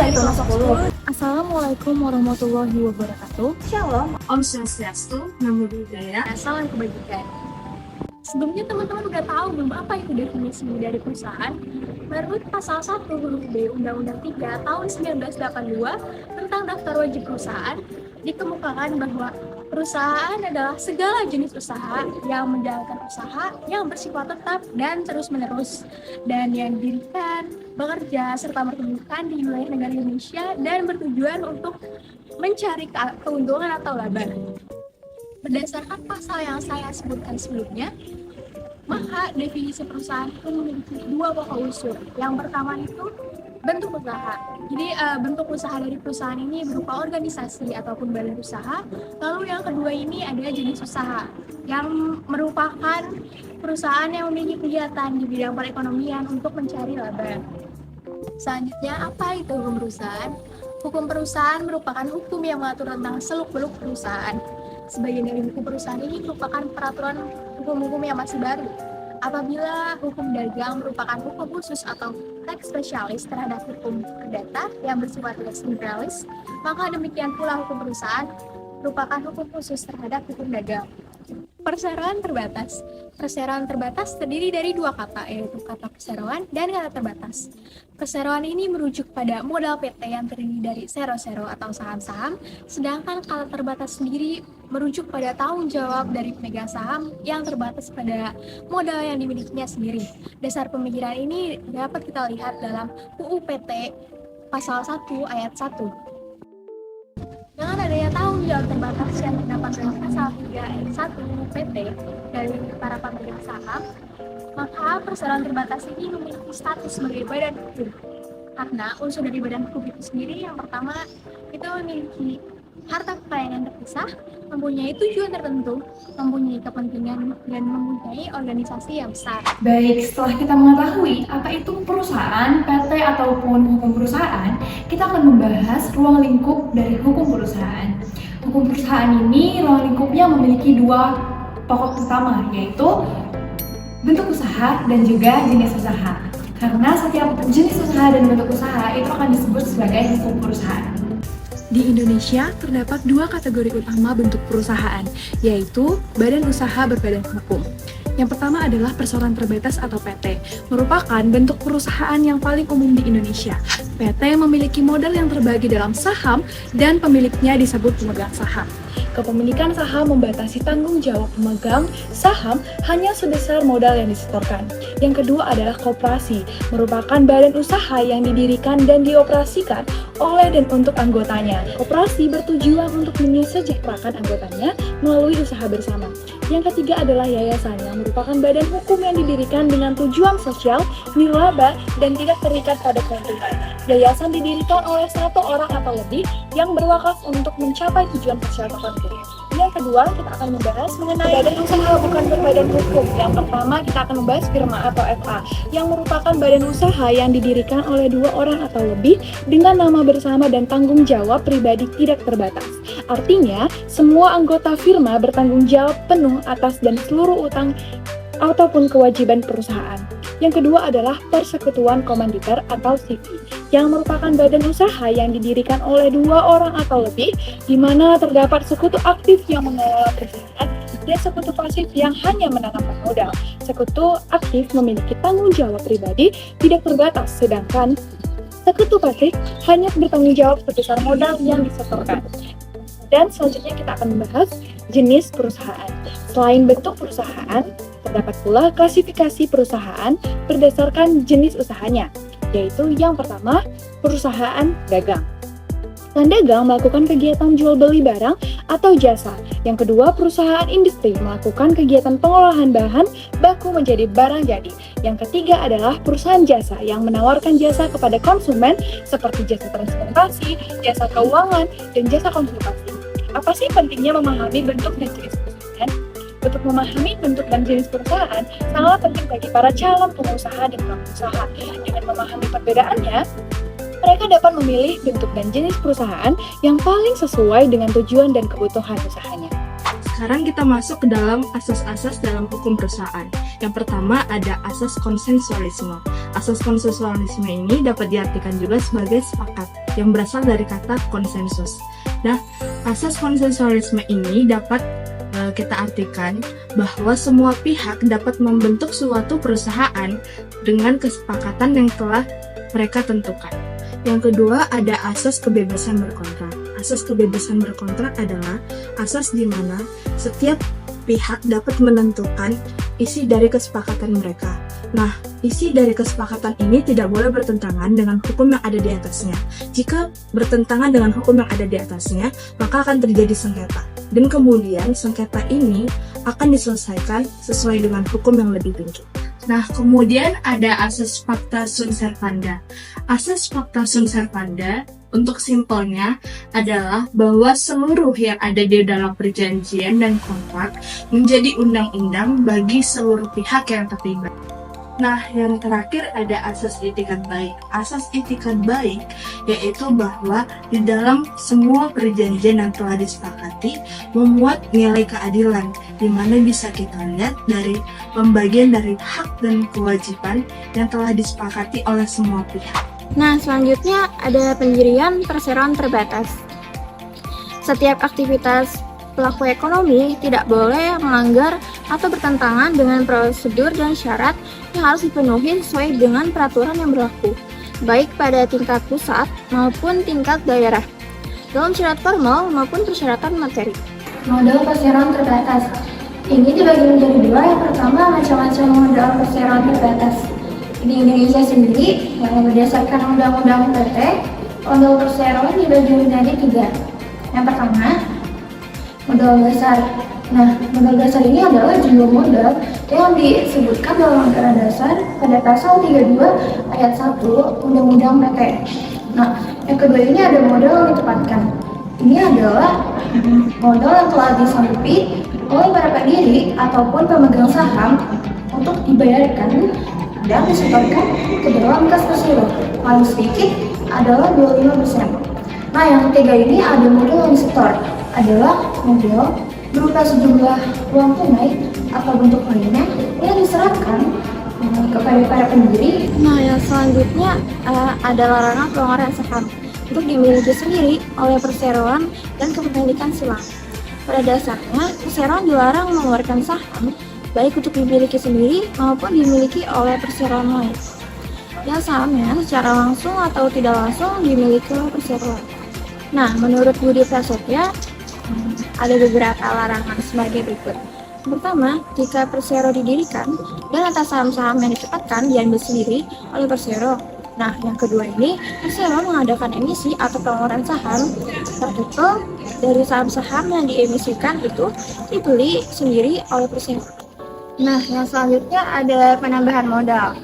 dari kelas 10. Assalamualaikum warahmatullahi wabarakatuh. Shalom. Om Swastiastu, Namo Buddhaya. Salam kebajikan. Sebelumnya teman-teman udah tahu belum apa itu definisi dari perusahaan? Menurut pasal 1 huruf B Undang-Undang 3 tahun 1982 tentang daftar wajib perusahaan, dikemukakan bahwa perusahaan adalah segala jenis usaha yang menjalankan usaha yang bersifat tetap dan terus-menerus, dan yang didirikan, bekerja, serta berkedudukan di wilayah negara Indonesia dan bertujuan untuk mencari keuntungan atau laba. Berdasarkan pasal yang saya sebutkan sebelumnya, maka definisi perusahaan itu memiliki dua pokok unsur. Yang pertama itu bentuk usaha. Jadi bentuk usaha dari perusahaan ini berupa organisasi ataupun badan usaha. Lalu yang kedua ini ada jenis usaha yang merupakan perusahaan yang memiliki kegiatan di bidang perekonomian untuk mencari laba. Selanjutnya, apa itu hukum perusahaan? Hukum perusahaan merupakan hukum yang mengatur tentang seluk-beluk perusahaan. Sebagian dari hukum perusahaan ini merupakan peraturan hukum-hukum yang masih baru. Apabila hukum dagang merupakan hukum khusus atau teks spesialis terhadap hukum perdata yang bersifat generalis, maka demikian pula hukum perusahaan merupakan hukum khusus terhadap hukum dagang. Perseroan terbatas. Perseroan terbatas terdiri dari dua kata, yaitu kata perseroan dan kata terbatas. Perseroan ini merujuk pada modal PT yang terdiri dari sero-sero atau saham-saham, sedangkan kata terbatas sendiri merujuk pada tanggung jawab dari pemegang saham yang terbatas pada modal yang dimilikinya sendiri. Dasar pemikiran ini dapat kita lihat dalam UU PT pasal 1 ayat 1. Dengan adanya tanggung jawab terbatas yang terdapat dalam pasal 3 ayat 1 PT dari para pemegang saham, maka perseroan terbatas ini memiliki status sebagai badan hukum. Karena unsur dari badan hukum itu sendiri, yang pertama itu memiliki harta kekayaan yang terpisah, mempunyai tujuan tertentu, mempunyai kepentingan, dan mempunyai organisasi yang besar. Baik, setelah kita mengetahui apa itu perusahaan, PT ataupun hukum perusahaan, kita akan membahas ruang lingkup dari hukum perusahaan. Hukum perusahaan ini ruang lingkupnya memiliki dua pokok utama, yaitu bentuk usaha dan juga jenis usaha. Karena setiap jenis usaha dan bentuk usaha itu akan disebut sebagai hukum perusahaan. Di Indonesia, terdapat dua kategori utama bentuk perusahaan, yaitu badan usaha berbadan hukum. Yang pertama adalah perseroan terbatas atau PT, merupakan bentuk perusahaan yang paling umum di Indonesia. PT memiliki modal yang terbagi dalam saham dan pemiliknya disebut pemegang saham. Kepemilikan saham membatasi tanggung jawab pemegang saham hanya sebesar modal yang disetorkan. Yang kedua adalah koperasi, merupakan badan usaha yang didirikan dan dioperasikan oleh dan untuk anggotanya. Koperasi bertujuan untuk mensejahterakan anggotanya melalui usaha bersama. Yang ketiga adalah yayasan, yang merupakan badan hukum yang didirikan dengan tujuan sosial, nirlaba, dan tidak terikat pada keuntungan. Yayasan didirikan oleh satu orang atau lebih yang berwakaf untuk mencapai tujuan sosial tertentu. Yang kedua, kita akan membahas mengenai badan usaha bukan berbadan hukum. Yang pertama, kita akan membahas firma atau FA, yang merupakan badan usaha yang didirikan oleh dua orang atau lebih dengan nama bersama dan tanggung jawab pribadi tidak terbatas. Artinya, semua anggota firma bertanggung jawab penuh atas dan seluruh utang ataupun kewajiban perusahaan. Yang kedua adalah persekutuan komanditer atau CV, yang merupakan badan usaha yang didirikan oleh dua orang atau lebih, di mana terdapat sekutu aktif yang mengelola perusahaan dan sekutu pasif yang hanya menanamkan modal. Sekutu aktif memiliki tanggung jawab pribadi tidak terbatas, sedangkan sekutu pasif hanya bertanggung jawab sebesar modal yang disetorkan. Dan selanjutnya kita akan membahas jenis perusahaan. Selain bentuk perusahaan, terdapat pula klasifikasi perusahaan berdasarkan jenis usahanya, yaitu yang pertama, perusahaan dagang. Perusahaan dagang melakukan kegiatan jual beli barang atau jasa. Yang kedua, perusahaan industri melakukan kegiatan pengolahan bahan baku menjadi barang jadi. Yang ketiga adalah perusahaan jasa yang menawarkan jasa kepada konsumen seperti jasa transportasi, jasa keuangan, dan jasa konsultasi. Apa sih pentingnya memahami bentuk dan jenis perusahaan? Untuk memahami bentuk dan jenis perusahaan sangatlah penting bagi para calon pengusaha dan pelaku usaha. Dengan memahami perbedaannya, mereka dapat memilih bentuk dan jenis perusahaan yang paling sesuai dengan tujuan dan kebutuhan usahanya. Sekarang kita masuk ke dalam asas-asas dalam hukum perusahaan. Yang pertama ada asas konsensualisme. Asas konsensualisme ini dapat diartikan juga sebagai sepakat. yang berasal dari kata konsensus. Nah, asas konsensualisme ini dapat kita artikan bahwa semua pihak dapat membentuk suatu perusahaan dengan kesepakatan yang telah mereka tentukan. Yang kedua, ada asas kebebasan berkontrak. Asas kebebasan berkontrak adalah asas di mana setiap pihak dapat menentukan isi dari kesepakatan mereka. Nah, isi dari kesepakatan ini tidak boleh bertentangan dengan hukum yang ada di atasnya. Jika bertentangan dengan hukum yang ada di atasnya, maka akan terjadi sengketa. Dan kemudian sengketa ini akan diselesaikan sesuai dengan hukum yang lebih tinggi. Nah, kemudian ada asas fakta sunt servanda. Asas fakta sunt servanda, untuk simpelnya, adalah bahwa seluruh yang ada di dalam perjanjian dan kontrak menjadi undang-undang bagi seluruh pihak yang terlibat. Nah, yang terakhir ada asas itikat baik. Asas itikat baik yaitu bahwa di dalam semua perjanjian yang telah disepakati memuat nilai keadilan, di mana bisa kita lihat dari pembagian dari hak dan kewajiban yang telah disepakati oleh semua pihak. Nah, selanjutnya ada pendirian perseroan terbatas. Setiap aktivitas pelaku ekonomi tidak boleh melanggar atau bertentangan dengan prosedur dan syarat yang harus dipenuhi sesuai dengan peraturan yang berlaku, baik pada tingkat pusat maupun tingkat daerah, dalam syarat formal maupun persyaratan materi. Model perseroan terbatas ini dibagi menjadi dua. Yang pertama, macam-macam model perseroan terbatas. Di Indonesia sendiri, yang berdasarkan Undang-Undang PT, model perseroan dibagi menjadi tiga. Yang pertama, modal dasar. Nah, modal dasar ini adalah jumlah modal yang disebutkan dalam Anggaran Dasar pada pasal 32 ayat 1 Undang-Undang PT. Nah, yang kedua ini ada modal yang ditempatkan. Ini adalah modal yang telah disanggupi oleh para pendiri ataupun pemegang saham untuk dibayarkan dan disetorkan ke dalam kas persero. Paling sedikit adalah 25%. Nah, yang ketiga ini ada modal yang disetor, adalah modal berupa sejumlah uang tunai atau bentuk lainnya yang diserahkan kepada para pendiri. Nah, yang selanjutnya ada larangan pelanggaran saham untuk dimiliki sendiri oleh perseroan dan kepemilikan silang. Pada dasarnya, perseroan dilarang mengeluarkan saham baik untuk dimiliki sendiri maupun dimiliki oleh perseroan lain. Yang sahamnya secara langsung atau tidak langsung dimiliki oleh perseroan. Nah, menurut Budi Prasetya, ada beberapa larangan sebagai berikut. Pertama, jika persero didirikan dan atas saham-saham yang ditetapkan diambil sendiri oleh persero. Nah, yang kedua ini, persero mengadakan emisi atau pelonggaran saham tertentu dari saham-saham yang diemisikan itu dibeli sendiri oleh persero. Nah, yang selanjutnya ada penambahan modal.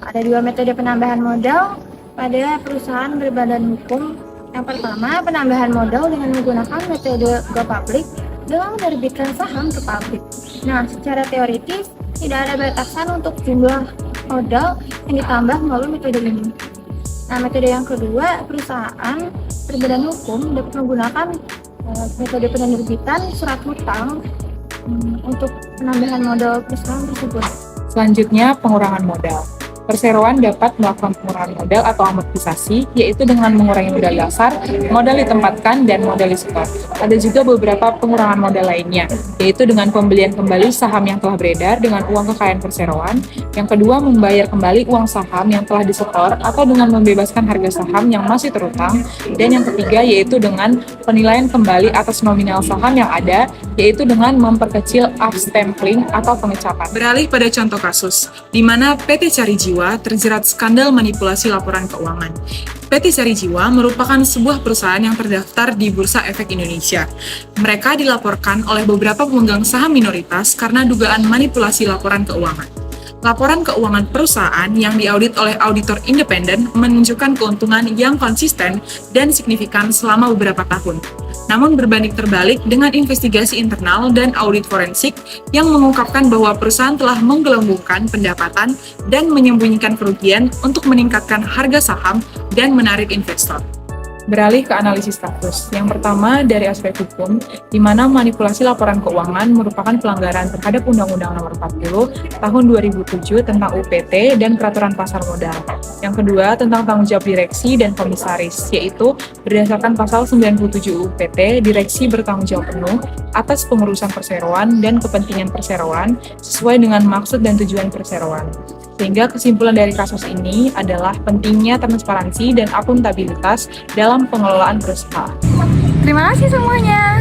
Ada dua metode penambahan modal pada perusahaan berbadan hukum. Yang pertama, penambahan modal dengan menggunakan metode go public dengan menerbitkan saham ke publik. Nah, secara teoritis tidak ada batasan untuk jumlah modal yang ditambah melalui metode ini. Nah, metode yang kedua, perusahaan berbadan hukum dapat menggunakan metode penerbitan surat hutang untuk penambahan modal perusahaan tersebut. Selanjutnya, pengurangan modal. Perseroan dapat melakukan pengurangan modal atau amortisasi, yaitu dengan mengurangi modal dasar, modal ditempatkan, dan modal disetor. Ada juga beberapa pengurangan modal lainnya, yaitu dengan pembelian kembali saham yang telah beredar dengan uang kekayaan perseroan. Yang kedua, membayar kembali uang saham yang telah disetor atau dengan membebaskan harga saham yang masih terutang. Dan yang ketiga, yaitu dengan penilaian kembali atas nominal saham yang ada, yaitu dengan memperkecil upstempling atau pengecapan. Beralih pada contoh kasus, di mana PT Cari Jiwa terjerat skandal manipulasi laporan keuangan. PT Cari Jiwa merupakan sebuah perusahaan yang terdaftar di Bursa Efek Indonesia. Mereka dilaporkan oleh beberapa pemegang saham minoritas karena dugaan manipulasi laporan keuangan. Laporan keuangan perusahaan yang diaudit oleh auditor independen menunjukkan keuntungan yang konsisten dan signifikan selama beberapa tahun. Namun berbanding terbalik dengan investigasi internal dan audit forensik yang mengungkapkan bahwa perusahaan telah menggelembungkan pendapatan dan menyembunyikan kerugian untuk meningkatkan harga saham dan menarik investor. Beralih ke analisis status. Yang pertama dari aspek hukum, di mana manipulasi laporan keuangan merupakan pelanggaran terhadap Undang-Undang Nomor 40 Tahun 2007 tentang UPT dan Peraturan Pasar Modal. Yang kedua tentang tanggung jawab direksi dan komisaris, yaitu berdasarkan pasal 97 UPT, direksi bertanggung jawab penuh atas pengurusan perseroan dan kepentingan perseroan sesuai dengan maksud dan tujuan perseroan. Sehingga kesimpulan dari kasus ini adalah pentingnya transparansi dan akuntabilitas dalam pengelolaan perusahaan. Terima kasih semuanya.